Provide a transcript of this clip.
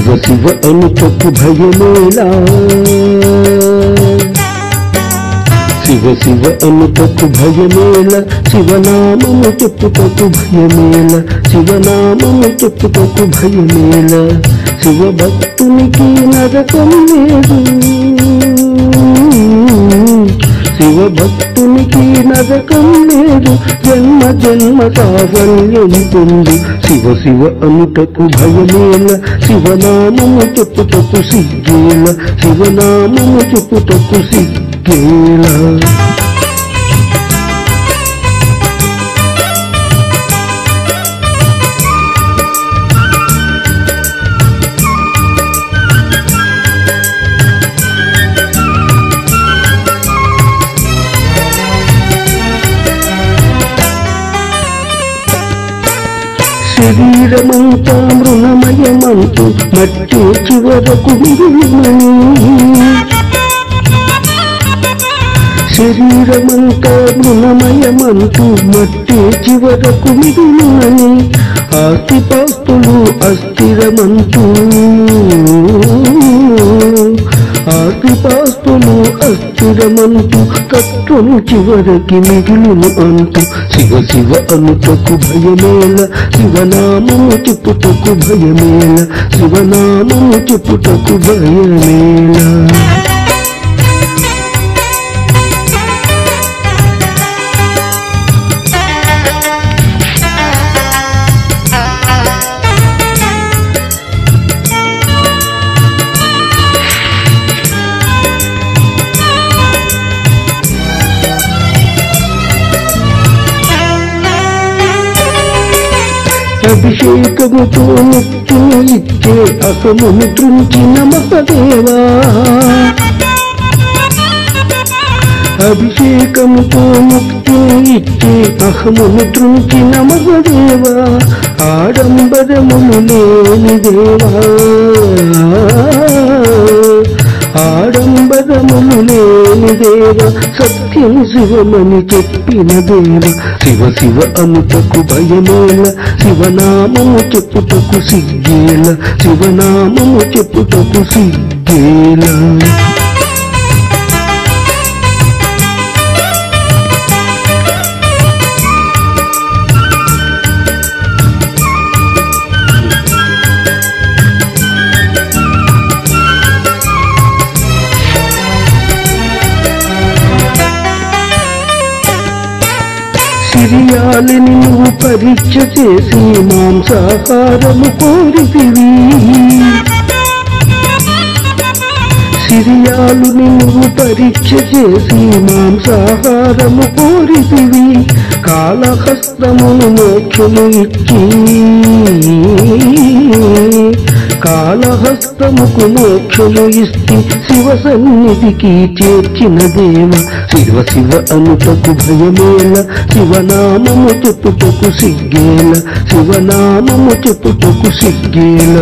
శివ శివ అనుటకు భయమేలా శివ శివ అనుటకు భయమేల శివనామము చెప్పుటకు భయమేల శివనామము చెప్పుటకు భయమేల శివ భక్తునికి నరకం లేదు శివ భక్తునికి నరకం లేదు జన్మ జన్మ సాఫల్యం పొందు శివ శివ అనుటకు భయమేల శివనామము చెప్పుటకు సిగ్గేల శివనామము చెప్పుటకు సిగ్గేల శరీరమంతా మృణమయమంటూ మట్టి చివరకు మిగిలినని శరీరమంతా మృణమయమంటూ మట్టి చివరకు మిగిలినని ఆస్తిపాస్తులు అస్థిరమంటూ ఆస్తిపాస్తులు అస్థిరమంటూ తత్వము చివరికి మిగిలిను అంటూ శివ శివ అనుటకు భయమేల శివనామము చెప్పుటకు భయమేల శివనామము చెప్పుటకు భయమేల అభిషేకముతో ముక్తిని ఇచ్చే అహమును త్రుంచిన మహదేవా అభిషేకముతో ముక్తిని ఇచ్చే అహమును త్రుంచిన మహదేవా ఆడంబరములు లేని దేవా ఆడంబరములు లేని దేవ సత్యం శివమని చెప్పిన దేవ శివ శివ అనుటకు భయమేల శివనామము చెప్పుటకు సిగ్గేల శివనామము చెప్పుటకు సిగ్గేల సిరియాలిని నువ్వు పరీక్ష చేసి మాంసాహారము కోరితివి సిరియాలుని నువ్వు పరీక్ష చేసి మాంసాహారము కోరితివి కాళహస్తమును మోక్షము ఇచ్చి కాళహస్తముకు మోక్షము ఇస్తే శివ సన్నిధికి చేర్చిన దేవ శివ శివ అనుటకు భయమేల శివనామము చెప్పుటకు సిగ్గేల శివనామము చెప్పుటకు సిగ్గేల